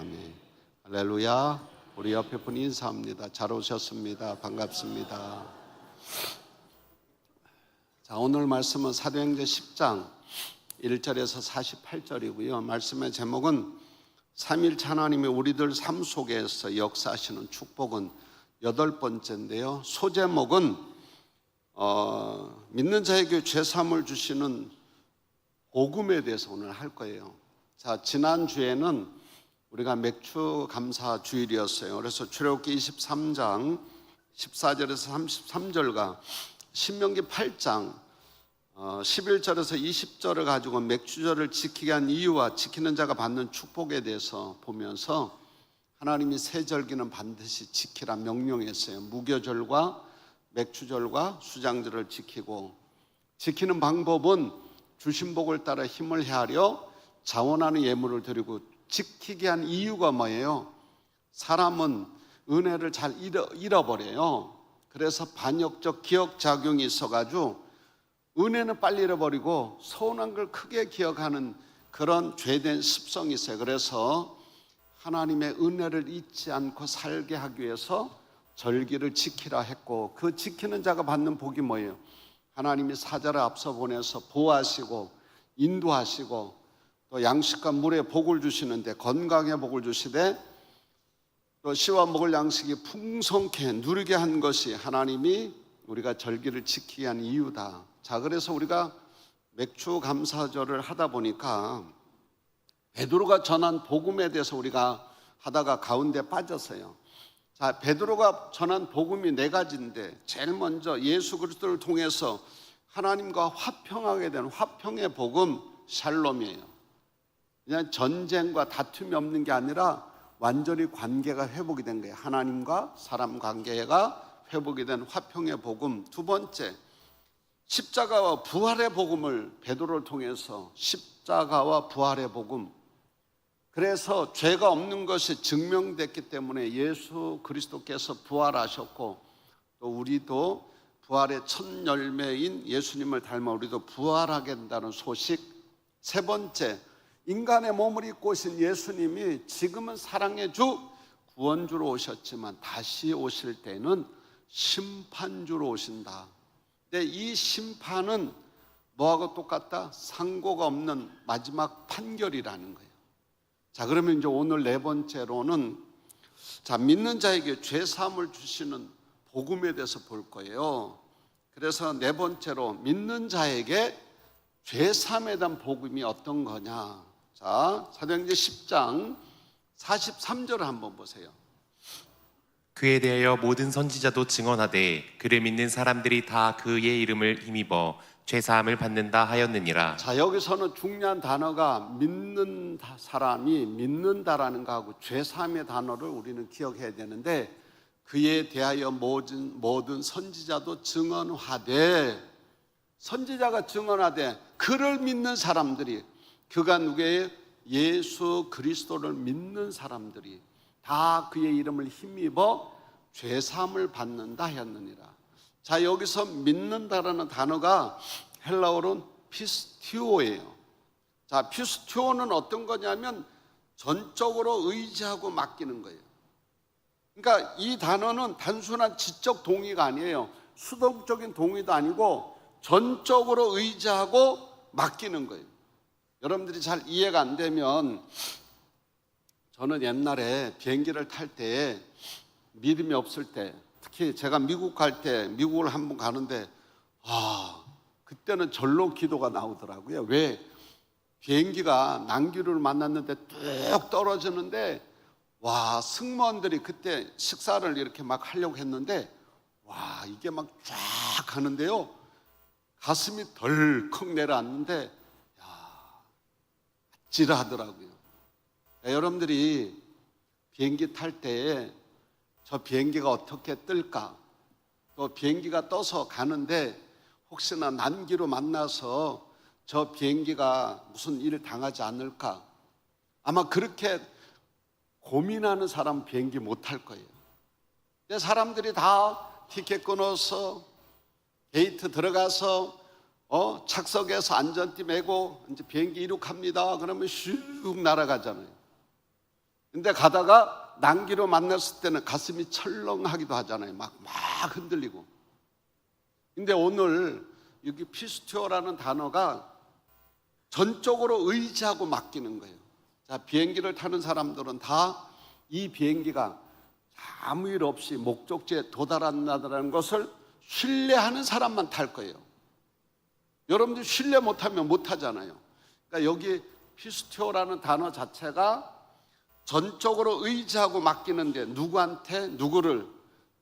아멘. 할렐루야. 우리 옆에 분 인사합니다. 잘 오셨습니다. 반갑습니다. 자, 오늘 말씀은 사도행전 10장 1절에서 48절이고요. 말씀의 제목은 삼일체 하나님이 우리들 삶 속에서 역사하시는 축복은 8번째인데요. 소제목은 믿는 자에게 죄사함을 주시는 복음에 대해서 오늘 할 거예요. 자, 지난주에는 우리가 맥주 감사 주일이었어요. 그래서 출애굽기 23장 14절에서 33절과 신명기 8장 11절에서 20절을 가지고 맥주절을 지키게 한 이유와 지키는 자가 받는 축복에 대해서 보면서 하나님이 세 절기는 반드시 지키라 명령했어요. 무교절과 맥주절과 수장절을 지키고, 지키는 방법은 주신 복을 따라 힘을 헤아려 자원하는 예물을 드리고, 지키게 한 이유가 뭐예요? 사람은 은혜를 잘 잃어버려요. 그래서 반역적 기억작용이 있어가지고 은혜는 빨리 잃어버리고 서운한 걸 크게 기억하는 그런 죄된 습성이 있어요. 그래서 하나님의 은혜를 잊지 않고 살게 하기 위해서 절기를 지키라 했고, 그 지키는 자가 받는 복이 뭐예요? 하나님이 사자를 앞서 보내서 보호하시고 인도하시고 또 양식과 물에 복을 주시는데, 건강에 복을 주시되 또 씨와 먹을 양식이 풍성케 누리게 한 것이 하나님이 우리가 절기를 지키게 한 이유다. 자, 그래서 우리가 맥주 감사절을 하다 보니까 베드로가 전한 복음에 대해서 우리가 하다가 가운데 빠졌어요. 자, 베드로가 전한 복음이 4가지인데 제일 먼저 예수 그리스도를 통해서 하나님과 화평하게 되는 화평의 복음 샬롬이에요. 그냥 전쟁과 다툼이 없는 게 아니라 완전히 관계가 회복이 된 거예요. 하나님과 사람 관계가 회복이 된 화평의 복음. 두 번째, 십자가와 부활의 복음을 베드로를 통해서 십자가와 부활의 복음. 그래서 죄가 없는 것이 증명됐기 때문에 예수 그리스도께서 부활하셨고 또 우리도 부활의 첫 열매인 예수님을 닮아 우리도 부활하게 된다는 소식. 세 번째, 인간의 몸을 입고 오신 예수님이 지금은 사랑의 주, 구원주로 오셨지만 다시 오실 때는 심판주로 오신다. 근데 이 심판은 뭐하고 똑같다? 상고가 없는 마지막 판결이라는 거예요. 자, 그러면 이제 오늘 4번째로는 자, 믿는 자에게 죄사함을 주시는 복음에 대해서 볼 거예요. 그래서 4번째로 믿는 자에게 죄사함에 대한 복음이 어떤 거냐. 자, 사도행전 10장 43절을 한번 보세요. 그에 대하여 모든 선지자도 증언하되 그를 믿는 사람들이 다 그의 이름을 힘입어 죄사함을 받는다 하였느니라. 자, 여기서는 중요한 단어가 믿는 사람이 믿는다라는 거하고 죄사함의 단어를 우리는 기억해야 되는데, 그에 대하여 모든 선지자도 증언하되, 선지자가 증언하되 그를 믿는 사람들이, 그가 누구예요? 예수 그리스도를 믿는 사람들이 다 그의 이름을 힘입어 죄사함을 받는다 하였느니라. 자, 여기서 믿는다라는 단어가 헬라어로는 피스티오예요. 자, 피스티오는 어떤 거냐면 전적으로 의지하고 맡기는 거예요. 그러니까 이 단어는 단순한 지적 동의가 아니에요. 수동적인 동의도 아니고 전적으로 의지하고 맡기는 거예요. 여러분들이 잘 이해가 안 되면, 저는 옛날에 비행기를 탈 때 믿음이 없을 때, 특히 제가 미국 갈 때, 미국을 한번 가는데 그때는 절로 기도가 나오더라고요. 왜? 비행기가 난기류를 만났는데 뚝 떨어지는데, 와, 승무원들이 그때 식사를 이렇게 막 하려고 했는데, 와, 이게 막 쫙 가는데요, 가슴이 덜컥 내려앉는데 아찔하더라고요. 여러분들이 비행기 탈 때 저 비행기가 어떻게 뜰까, 또 비행기가 떠서 가는데 혹시나 난기로 만나서 저 비행기가 무슨 일을 당하지 않을까, 아마 그렇게 고민하는 사람 비행기 못 탈 거예요. 근데 사람들이 다 티켓 끊어서 게이트 들어가서 착석해서 안전띠 메고 이제 비행기 이륙합니다. 그러면 슉 날아가잖아요. 근데 가다가 난기로 만났을 때는 가슴이 철렁하기도 하잖아요. 막 흔들리고. 근데 오늘 여기 피스티오라는 단어가 전적으로 의지하고 맡기는 거예요. 자, 비행기를 타는 사람들은 다 이 비행기가 아무 일 없이 목적지에 도달한다는 것을 신뢰하는 사람만 탈 거예요. 여러분들 신뢰 못하면 못 타잖아요. 그러니까 여기 피스티오라는 단어 자체가 전적으로 의지하고 맡기는데 누구한테? 누구를?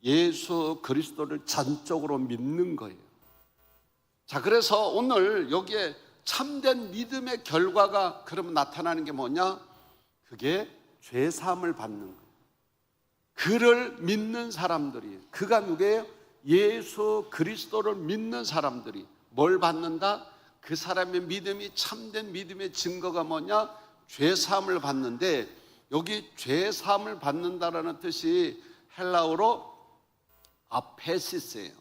예수 그리스도를 전적으로 믿는 거예요. 자, 그래서 오늘 여기에 참된 믿음의 결과가 그러면 나타나는 게 뭐냐? 그게 죄사함을 받는 거예요. 그를 믿는 사람들이, 그가 누구예요? 예수 그리스도를 믿는 사람들이 뭘 받는다? 그 사람의 믿음이 참된 믿음의 증거가 뭐냐? 죄사함을 받는데, 여기 죄사함을 받는다라는 뜻이 헬라어로 아페시스예요.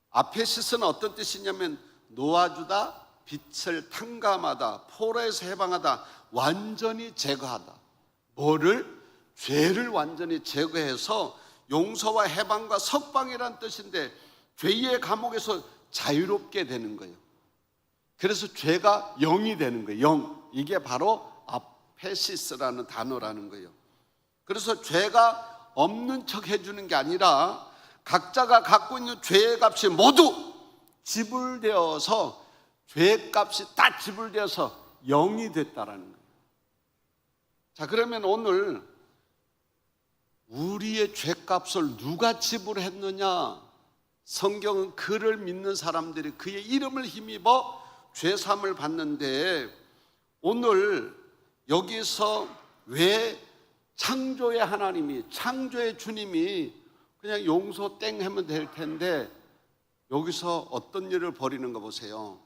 아페시스는 어떤 뜻이냐면 놓아주다, 빛을 탕감하다, 포로에서 해방하다, 완전히 제거하다. 뭐를? 죄를 완전히 제거해서 용서와 해방과 석방이라는 뜻인데, 죄의 감옥에서 자유롭게 되는 거예요. 그래서 죄가 영이 되는 거예요. 영. 이게 바로 아페시스라는 단어라는 거예요. 그래서 죄가 없는 척 해주는 게 아니라 각자가 갖고 있는 죄의 값이 모두 지불되어서, 죄의 값이 다 지불되어서 영이 됐다라는 거예요. 자, 그러면 오늘 우리의 죄값을 누가 지불했느냐? 성경은 그를 믿는 사람들이 그의 이름을 힘입어 죄사함을 받는데, 오늘 여기서 왜 창조의 하나님이, 창조의 주님이 그냥 용서 땡 하면 될 텐데 여기서 어떤 일을 벌이는 거 보세요.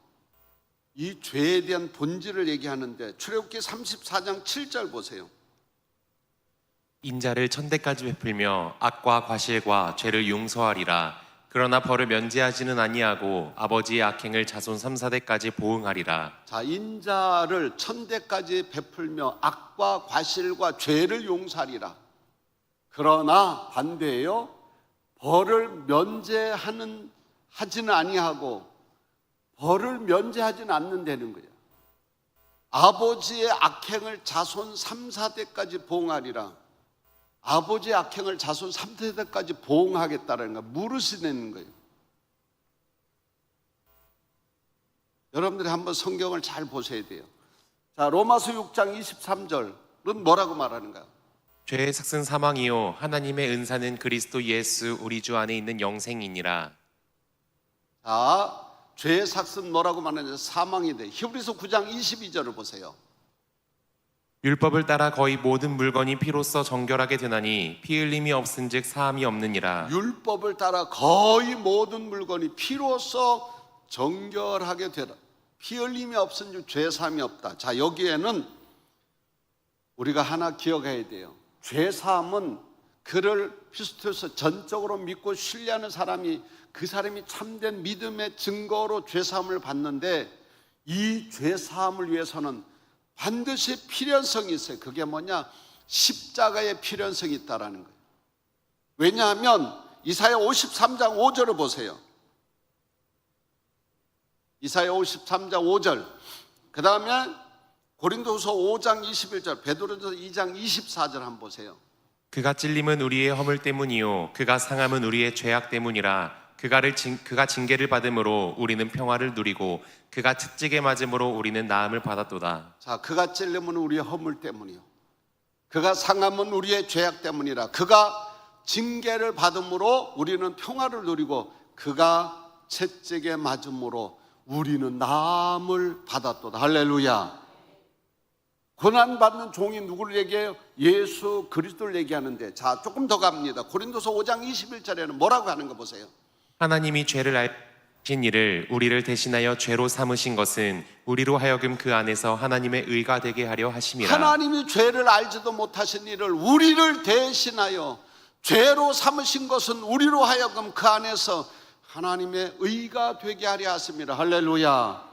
이 죄에 대한 본질을 얘기하는데 출애굽기 34장 7절 보세요. 인자를 천대까지 베풀며 악과 과실과 죄를 용서하리라. 그러나 벌을 면제하지는 아니하고 아버지의 악행을 자손 3, 4대까지 보응하리라. 자, 인자를 천대까지 베풀며 악과 과실과 죄를 용서하리라. 그러나 반대예요. 벌을 면제하지는 아니하고 벌을 면제하지는 않는다는 거예요. 아버지의 악행을 자손 3, 4대까지 보응하리라. 아버지의 악행을 자손 3, 4대까지 보응하겠다는 거, 무릇이 내는 거예요. 여러분들이 한번 성경을 잘 보셔야 돼요. 자, 로마서 6장 23절은 뭐라고 말하는가요? 죄의 삭은 사망이요 하나님의 은사는 그리스도 예수 우리 주 안에 있는 영생이니라. 자, 죄의 삭은 뭐라고 말하는지 사망이 돼. 히브리서 9장 22절을 보세요. 율법을 따라 거의 모든 물건이 피로써 정결하게 되나니 피 흘림이 없은즉 사함이 없느니라. 율법을 따라 거의 모든 물건이 피로써 정결하게 되라. 피 흘림이 없은즉 죄사함이 없다. 자, 여기에는 우리가 하나 기억해야 돼요. 죄사함은 그를 피스토스 전적으로 믿고 신뢰하는 사람이, 그 사람이 참된 믿음의 증거로 죄사함을 받는데, 이 죄사함을 위해서는 반드시 필연성이 있어요. 그게 뭐냐? 십자가의 필연성이 있다라는 거예요. 왜냐하면 이사야 53장 5절을 보세요. 이사야 53장 5절, 그 다음에 고린도후서 5장 21절, 베드로전서 2장 24절 한번 보세요. 그가 찔림은 우리의 허물 때문이요 그가 상함은 우리의 죄악 때문이라. 그가 징계를 받음으로 우리는 평화를 누리고 그가 채찍에 맞음으로 우리는 나음을 받았도다. 자, 그가 찔림은 우리의 허물 때문이요 그가 상함은 우리의 죄악 때문이라. 그가 징계를 받음으로 우리는 평화를 누리고 그가 채찍에 맞음으로 우리는 나음을 받았도다. 할렐루야. 고난받는 종이 누구를 얘기해요? 예수 그리스도를 얘기하는데, 자, 조금 더 갑니다. 고린도서 5장 21절에는 뭐라고 하는 거 보세요. 하나님이 죄를 알신 이를 우리를 대신하여 죄로 삼으신 것은 우리로 하여금 그 안에서 하나님의 의가 되게 하려 하심이라. 하나님이 죄를 알지도 못하신 이를 우리를 대신하여 죄로 삼으신 것은 우리로 하여금 그 안에서 하나님의 의가 되게 하려 하심이라. 할렐루야.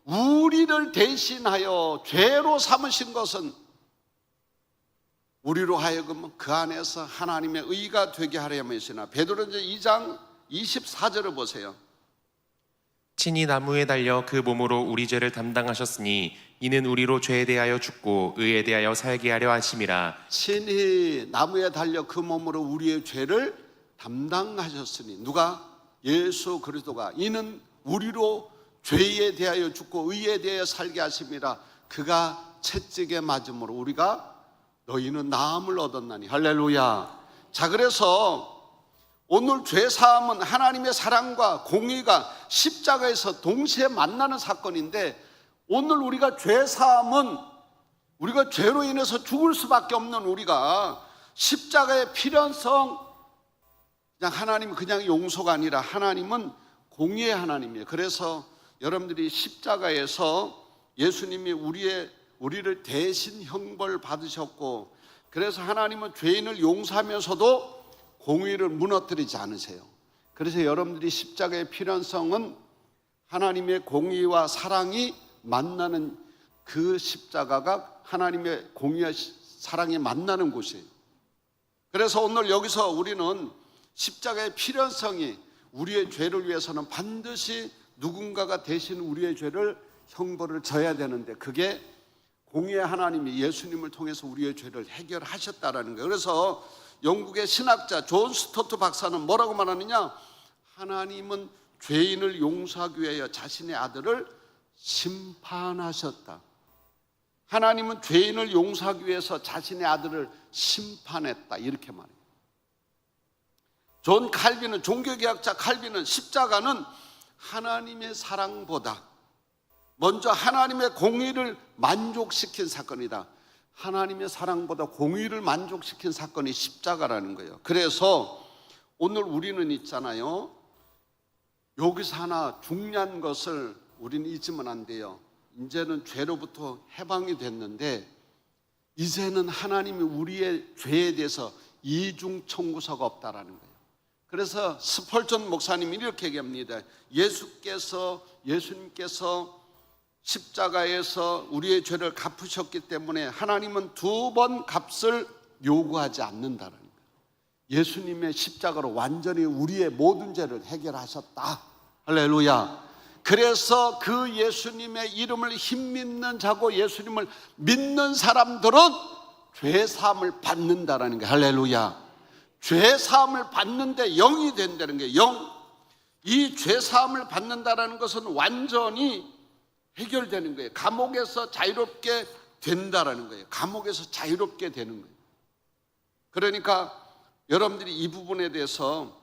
우리를 대신하여 죄로 삼으신 것은 우리로 하여금 그 안에서 하나님의 의가 되게 하려 함이시나. 베드로전서 2장 24절을 보세요. 친히 나무에 달려 그 몸으로 우리 죄를 담당하셨으니 이는 우리로 죄에 대하여 죽고 의에 대하여 살게 하려 하심이라. 친히 나무에 달려 그 몸으로 우리의 죄를 담당하셨으니, 누가? 예수 그리스도가. 이는 우리로 죄에 대하여 죽고 의에 대하여 살게 하심이라. 그가 채찍에 맞음으로 우리가 너희는 나음을 얻었나니. 할렐루야. 자, 그래서 오늘 죄사함은 하나님의 사랑과 공의가 십자가에서 동시에 만나는 사건인데, 오늘 우리가 죄사함은 우리가 죄로 인해서 죽을 수밖에 없는 우리가 십자가의 필연성, 그냥 하나님은 그냥 용서가 아니라 하나님은 공의의 하나님이에요. 그래서 여러분들이 십자가에서 예수님이 우리를 대신 형벌 받으셨고, 그래서 하나님은 죄인을 용서하면서도 공의를 무너뜨리지 않으세요. 그래서 여러분들이 십자가의 필연성은 하나님의 공의와 사랑이 만나는, 그 십자가가 하나님의 공의와 사랑이 만나는 곳이에요. 그래서 오늘 여기서 우리는 십자가의 필연성이, 우리의 죄를 위해서는 반드시 누군가가 대신 우리의 죄를 형벌을 져야 되는데, 그게 공의의 하나님이 예수님을 통해서 우리의 죄를 해결하셨다라는 거예요. 그래서 영국의 신학자 존 스토트 박사는 뭐라고 말하느냐? 하나님은 죄인을 용서하기 위하여 자신의 아들을 심판하셨다. 하나님은 죄인을 용서하기 위해서 자신의 아들을 심판했다, 이렇게 말해요. 존 칼빈은, 종교개혁자 칼빈은 십자가는 하나님의 사랑보다 먼저 하나님의 공의를 만족시킨 사건이다. 하나님의 사랑보다 공의를 만족시킨 사건이 십자가라는 거예요. 그래서 오늘 우리는 있잖아요, 여기서 하나 중요한 것을 우리는 잊으면 안 돼요. 이제는 죄로부터 해방이 됐는데, 이제는 하나님이 우리의 죄에 대해서 이중 청구서가 없다라는 거예요. 그래서 스펄전 목사님이 이렇게 얘기합니다. 예수님께서 십자가에서 우리의 죄를 갚으셨기 때문에 하나님은 2번 값을 요구하지 않는다는 거예요. 예수님의 십자가로 완전히 우리의 모든 죄를 해결하셨다. 할렐루야. 그래서 그 예수님의 이름을 힘입는 자고 예수님을 믿는 사람들은 죄사함을 받는다라는 거예요. 할렐루야. 죄사함을 받는데 영이 된다는 거예요. 영. 이 죄사함을 받는다라는 것은 완전히 해결되는 거예요. 감옥에서 자유롭게 된다라는 거예요. 감옥에서 자유롭게 되는 거예요. 그러니까 여러분들이 이 부분에 대해서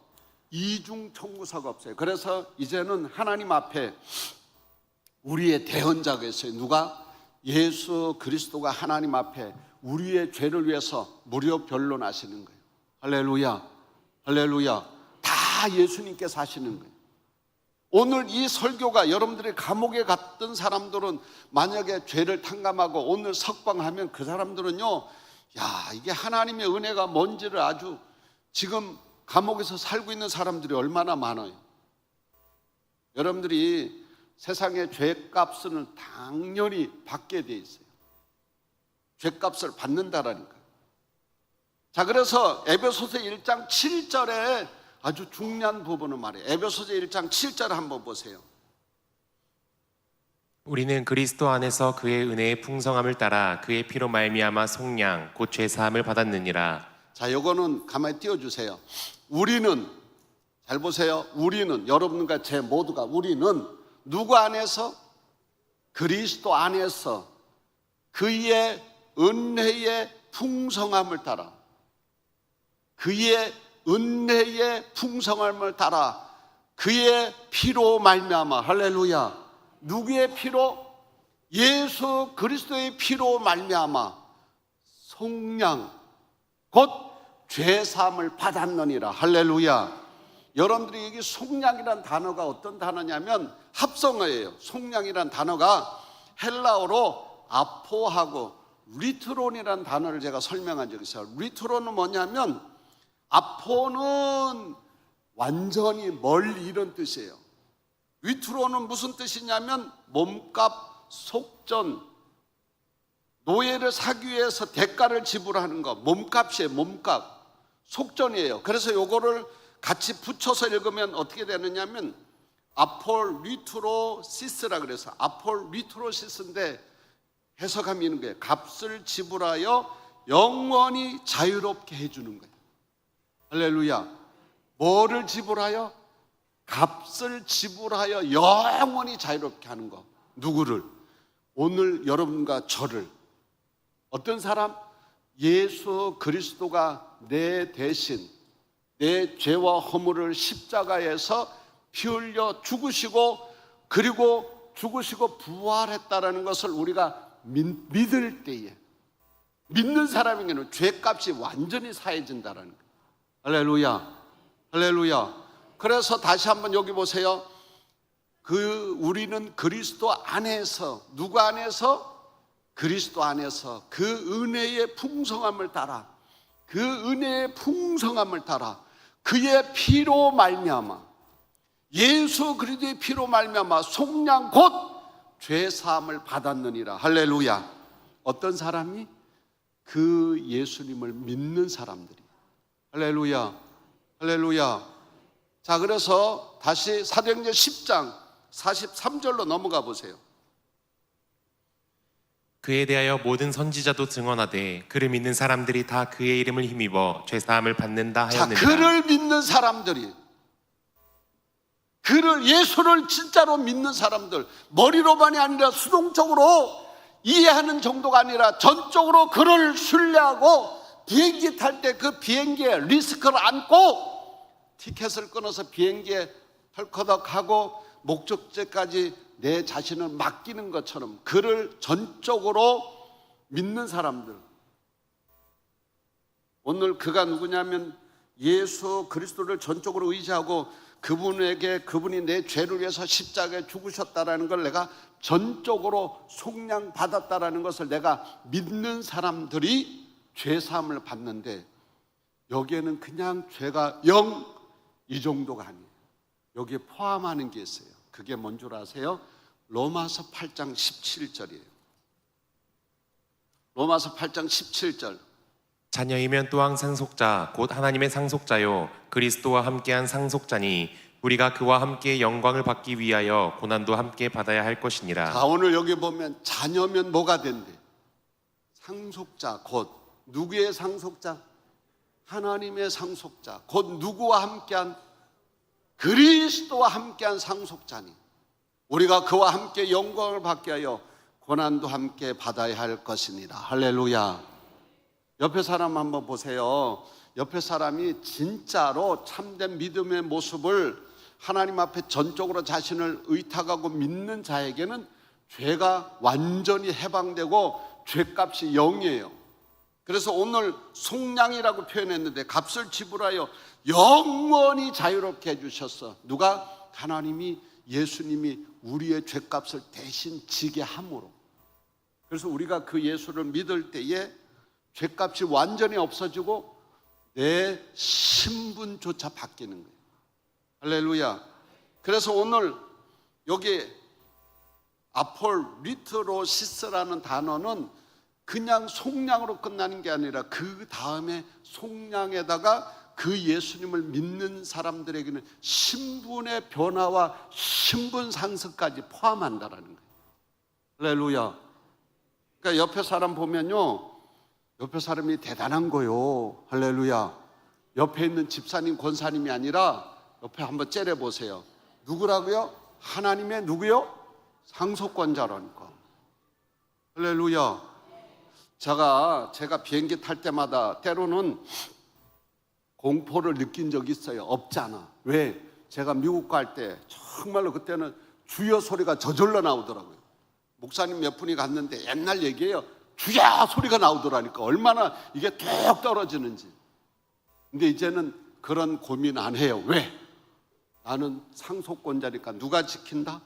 이중 청구서가 없어요. 그래서 이제는 하나님 앞에 우리의 대언자가 있어요. 누가? 예수 그리스도가 하나님 앞에 우리의 죄를 위해서 무료 변론하시는 거예요. 할렐루야. 할렐루야. 다 예수님께서 하시는 거예요. 오늘 이 설교가 여러분들이 감옥에 갔던 사람들은 만약에 죄를 탕감하고 오늘 석방하면 그 사람들은요, 야, 이게 하나님의 은혜가 뭔지를 아주, 지금 감옥에서 살고 있는 사람들이 얼마나 많아요. 여러분들이 세상의 죄값은 당연히 받게 돼 있어요. 죄값을 받는다라니까. 자, 그래서 에베소서 1장 7절에 아주 중요한 부분을 말해요. 에베소서 1장 7절 한번 보세요. 우리는 그리스도 안에서 그의 은혜의 풍성함을 따라 그의 피로 말미암아 속량 곧 죄사함을 받았느니라. 자, 요거는 가만히 띄워주세요. 우리는, 잘 보세요. 우리는, 여러분과 제 모두가, 우리는 누구 안에서? 그리스도 안에서 그의 은혜의 풍성함을 따라, 그의 은혜의 풍성함을 따라 그의 피로 말미암아. 할렐루야. 누구의 피로? 예수 그리스도의 피로 말미암아 속량 곧 죄사함을 받았느니라. 할렐루야. 여러분들이 여기 속량이란 단어가 어떤 단어냐면 합성어예요. 속량이란 단어가 헬라어로 아포하고 리트론이란 단어를 제가 설명한 적이 있어요. 리트론은 뭐냐면, 아포는 완전히 멀리 이런 뜻이에요. 리트론은 무슨 뜻이냐면 몸값, 속전, 노예를 사기 위해서 대가를 지불하는 거, 몸값이에요. 몸값. 속전이에요. 그래서 요거를 같이 붙여서 읽으면 어떻게 되느냐면 아폴리투로시스라 그래서 아폴리투로시스인데 해석하면 있는 거예요. 값을 지불하여 영원히 자유롭게 해주는 거예요. 할렐루야. 뭐를 지불하여? 값을 지불하여 영원히 자유롭게 하는 거. 누구를? 오늘 여러분과 저를. 어떤 사람? 예수 그리스도가 내 대신 내 죄와 허물을 십자가에서 피 흘려 죽으시고 그리고 죽으시고 부활했다라는 것을 우리가 믿을 때에, 믿는 사람에게는 죄값이 완전히 사해진다라는 거예요. 할렐루야. 할렐루야. 그래서 다시 한번 여기 보세요. 우리는 그리스도 안에서, 누구 안에서? 그리스도 안에서 그 은혜의 풍성함을 따라, 그 은혜의 풍성함을 따라 그의 피로 말미암아, 예수 그리스도의 피로 말미암아 속량 곧 죄 사함을 받았느니라. 할렐루야. 어떤 사람이? 그 예수님을 믿는 사람들이. 할렐루야. 할렐루야. 자, 그래서 다시 사도행전 10장 43절로 넘어가 보세요. 그에 대하여 모든 선지자도 증언하되 그를 믿는 사람들이 다 그의 이름을 힘입어 죄 사함을 받는다 자, 하였느니라. 그를 믿는 사람들이, 그를, 예수를 진짜로 믿는 사람들, 머리로만이 아니라 수동적으로 이해하는 정도가 아니라 전적으로 그를 신뢰하고 비행기 탈 때 그 비행기에 리스크를 안고 티켓을 끊어서 비행기에 털커덕하고 목적지까지 내 자신을 맡기는 것처럼 그를 전적으로 믿는 사람들. 오늘 그가 누구냐면 예수 그리스도를 전적으로 의지하고 그분이 내 죄를 위해서 십자가에 죽으셨다라는 걸 내가 전적으로 속량받았다라는 것을 내가 믿는 사람들이 죄사함을 받는데, 여기에는 그냥 죄가 0 이 정도가 아니에요. 여기에 포함하는 게 있어요. 그게 뭔 줄 아세요? 로마서 8장 17절이에요. 로마서 8장 17절. 자녀이면 또한 상속자 곧 하나님의 상속자요 그리스도와 함께한 상속자니 우리가 그와 함께 영광을 받기 위하여 고난도 함께 받아야 할 것이니라. 자, 오늘 여기 보면 자녀면 뭐가 된대? 상속자, 곧 누구의 상속자? 하나님의 상속자, 곧 누구와 함께한? 그리스도와 함께한 상속자니 우리가 그와 함께 영광을 받게 하여 고난도 함께 받아야 할 것이니라. 할렐루야. 옆에 사람 한번 보세요. 옆에 사람이 진짜로 참된 믿음의 모습을 하나님 앞에 전적으로 자신을 의탁하고 믿는 자에게는 죄가 완전히 해방되고 죄값이 0이에요. 그래서 오늘 속량이라고 표현했는데 값을 지불하여 영원히 자유롭게 해주셨어. 누가? 하나님이, 예수님이 우리의 죄값을 대신 지게 함으로. 그래서 우리가 그 예수를 믿을 때에 죄값이 완전히 없어지고 내 신분조차 바뀌는 거예요. 할렐루야. 그래서 오늘 여기 아폴리트로시스라는 단어는 그냥 속량으로 끝나는 게 아니라 그 다음에 속량에다가 그 예수님을 믿는 사람들에게는 신분의 변화와 신분 상승까지 포함한다라는 거예요. 할렐루야. 그러니까 옆에 사람 보면요, 옆에 사람이 대단한 거요. 할렐루야. 옆에 있는 집사님, 권사님이 아니라 옆에 한번 째려보세요. 누구라고요? 하나님의 누구요? 상속권자라는 거. 할렐루야. 제가 비행기 탈 때마다 때로는 공포를 느낀 적이 있어요. 없잖아. 왜? 제가 미국 갈 때 정말로 그때는 주여 소리가 저절로 나오더라고요. 목사님 몇 분이 갔는데 옛날 얘기예요. 주야 소리가 나오더라니까. 얼마나 이게 뚝 떨어지는지. 근데 이제는 그런 고민 안 해요. 왜? 나는 상속권자니까. 누가 지킨다?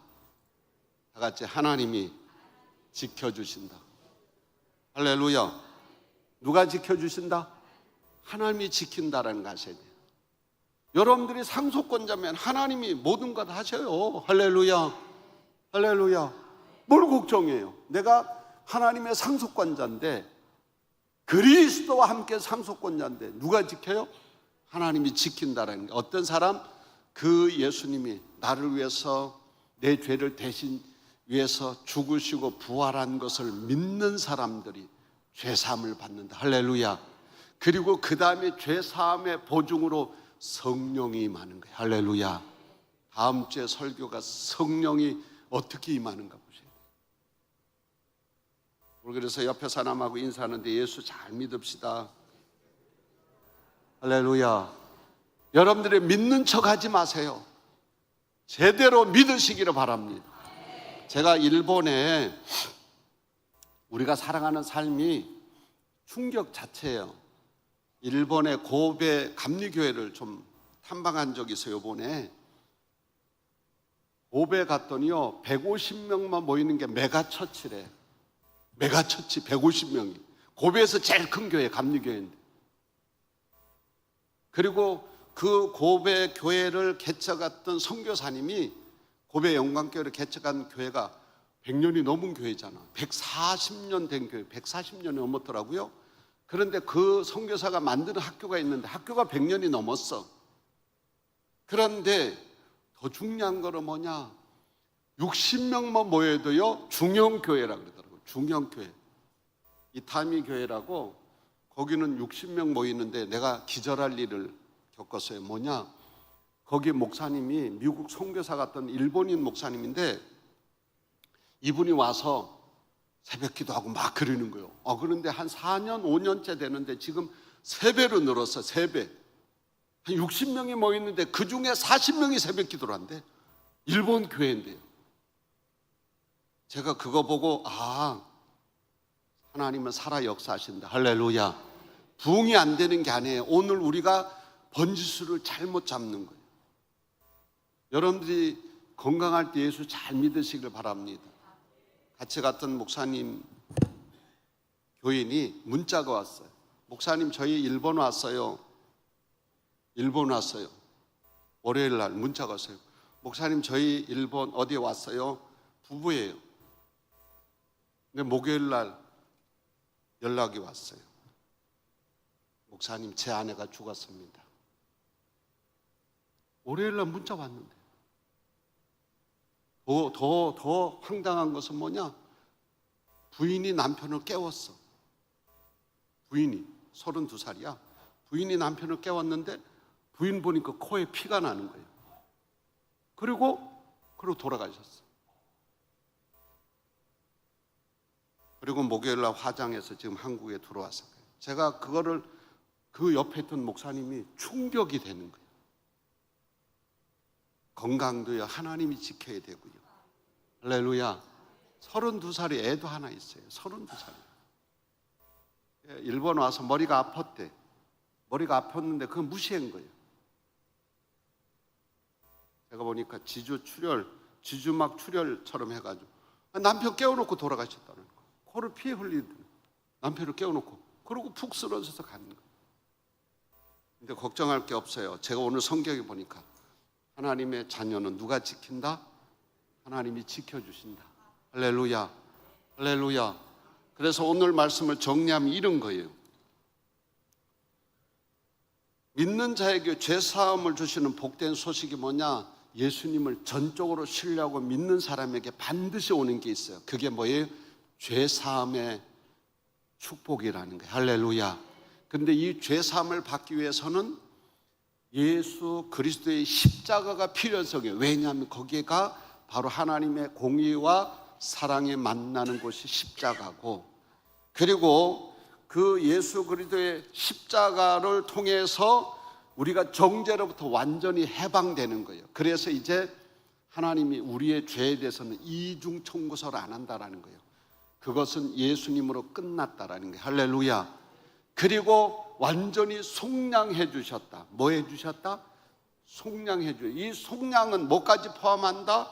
다 같이 하나님이 지켜주신다. 할렐루야. 누가 지켜주신다? 하나님이 지킨다라는 거 아셔야 돼요. 여러분들이 상속권자면 하나님이 모든 것 하셔요. 할렐루야. 할렐루야. 뭘 걱정해요? 내가 하나님의 상속권자인데, 그리스도와 함께 상속권자인데 누가 지켜요? 하나님이 지킨다라는 게, 어떤 사람? 그 예수님이 나를 위해서 내 죄를 대신 위해서 죽으시고 부활한 것을 믿는 사람들이 죄사함을 받는다. 할렐루야. 그리고 그 다음에 죄사함의 보증으로 성령이 임하는 거예요. 할렐루야. 다음 주에 설교가 성령이 어떻게 임하는가 보세요. 우리 그래서 옆에 사람하고 인사하는데 예수 잘 믿읍시다. 할렐루야. 여러분들이 믿는 척 하지 마세요. 제대로 믿으시기를 바랍니다. 제가 일본에, 우리가 살아가는 삶이 충격 자체예요. 일본의 고베 감리교회를 좀 탐방한 적이 있어요. 이번에 고베 갔더니요, 150명만 모이는 게 메가처치래. 메가처치 150명이. 고베에서 제일 큰 교회, 감리교회인데. 그리고 그 고베 교회를 개척했던 선교사님이, 고베 영광교회를 개척한 교회가 100년이 넘은 교회잖아. 140년 된 교회, 140년이 넘었더라고요. 그런데 그 선교사가 만드는 학교가 있는데 학교가 100년이 넘었어. 그런데 더 중요한 거는 뭐냐? 60명만 모여도요, 중형교회라고 그러더라고요. 중형교회. 이타미 교회라고, 거기는 60명 모이는데 내가 기절할 일을 겪었어요. 뭐냐? 거기 목사님이 미국 선교사 같던 일본인 목사님인데, 이분이 와서 새벽 기도하고 막 그러는 거예요. 그런데 한 4년, 5년째 되는데 지금 3배로 늘었어. 3배. 한 60명이 모이는데 그 중에 40명이 새벽 기도를 한대. 일본 교회인데요. 제가 그거 보고, 하나님은 살아 역사하신다. 할렐루야. 부흥이 안 되는 게 아니에요. 오늘 우리가 번지수를 잘못 잡는 거예요. 여러분들이 건강할 때 예수 잘 믿으시길 바랍니다. 같이 갔던 목사님, 교인이 문자가 왔어요. 목사님, 저희 일본 왔어요. 일본 왔어요. 월요일 날 문자가 왔어요. 목사님, 저희 일본 어디에 왔어요? 부부예요. 근데 목요일 날 연락이 왔어요. 목사님, 제 아내가 죽었습니다. 월요일 날 문자 왔는데, 더 황당한 것은 뭐냐? 부인이 남편을 깨웠어. 부인이 32살이야. 부인이 남편을 깨웠는데 부인 보니까 코에 피가 나는 거예요. 그리고 돌아가셨어. 그리고 목요일 날 화장해서 지금 한국에 들어왔어요. 제가 그거를, 그 옆에 있던 목사님이 충격이 되는 거예요. 건강도요, 하나님이 지켜야 되고요. 할렐루야. 32살이 애도 하나 있어요. 32살. 일본 와서 머리가 아팠대. 머리가 아팠는데 그건 무시한 거예요. 제가 보니까 지주막 출혈처럼 해가지고 남편 깨워놓고 돌아가셨다는 거예요. 코를 피해 흘리더니 남편을 깨워놓고, 그러고 푹 쓰러져서 가는 거예요. 근데 걱정할 게 없어요. 제가 오늘 성경에 보니까 하나님의 자녀는 누가 지킨다? 하나님이 지켜주신다. 할렐루야. 할렐루야. 그래서 오늘 말씀을 정리하면 이런 거예요. 믿는 자에게 죄사함을 주시는 복된 소식이 뭐냐? 예수님을 전적으로 신뢰하고 믿는 사람에게 반드시 오는 게 있어요. 그게 뭐예요? 죄사함의 축복이라는 거예요. 할렐루야. 그런데 이 죄사함을 받기 위해서는 예수 그리스도의 십자가가 필요성이에요. 왜냐하면 거기가 바로 하나님의 공의와 사랑에 만나는 곳이 십자가고, 그리고 그 예수 그리스도의 십자가를 통해서 우리가 정죄로부터 완전히 해방되는 거예요. 그래서 이제 하나님이 우리의 죄에 대해서는 이중 청구서를 안 한다라는 거예요. 그것은 예수님으로 끝났다라는 거예요. 할렐루야. 그리고 완전히 속량해 주셨다. 뭐 해 주셨다? 속량해 주셨다. 이 속량은 뭐까지 포함한다?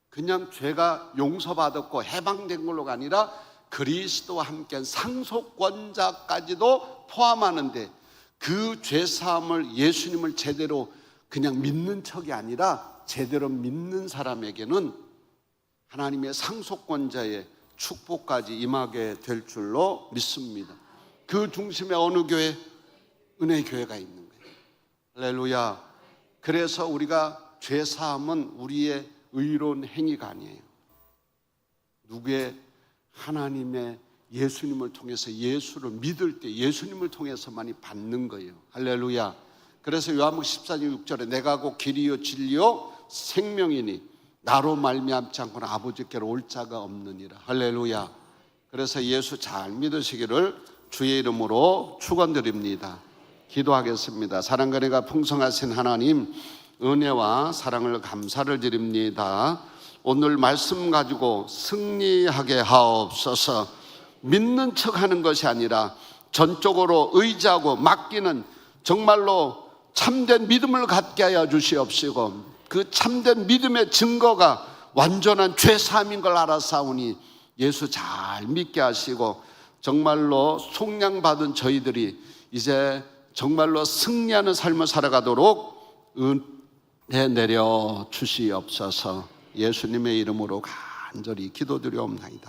그냥 죄가 용서받았고 해방된 걸로가 아니라 그리스도와 함께 상속권자까지도 포함하는데, 그 죄사함을, 예수님을 제대로 그냥 믿는 척이 아니라 제대로 믿는 사람에게는 하나님의 상속권자의 축복까지 임하게 될 줄로 믿습니다. 그 중심에 어느 교회? 은혜의 교회가 있는 거예요. 할렐루야. 그래서 우리가 죄사함은 우리의 의로운 행위가 아니에요. 누구의? 하나님의 예수님을 통해서, 예수를 믿을 때 예수님을 통해서만이 받는 거예요. 할렐루야. 그래서 요한복음 14장 6절에 내가 곧 길이요 진리요 생명이니 나로 말미암지 않고는 아버지께로 올 자가 없느니라. 할렐루야. 그래서 예수 잘 믿으시기를 주의 이름으로 축원드립니다. 기도하겠습니다. 사랑과 은혜가 풍성하신 하나님, 은혜와 사랑을 감사를 드립니다. 오늘 말씀 가지고 승리하게 하옵소서. 믿는 척하는 것이 아니라 전적으로 의지하고 맡기는 정말로 참된 믿음을 갖게 하여 주시옵시고, 그 참된 믿음의 증거가 완전한 죄사함인 걸 알아사오니 예수 잘 믿게 하시고, 정말로 속량받은 저희들이 이제 정말로 승리하는 삶을 살아가도록 은혜 내려 주시옵소서. 예수님의 이름으로 간절히 기도드려옵나이다.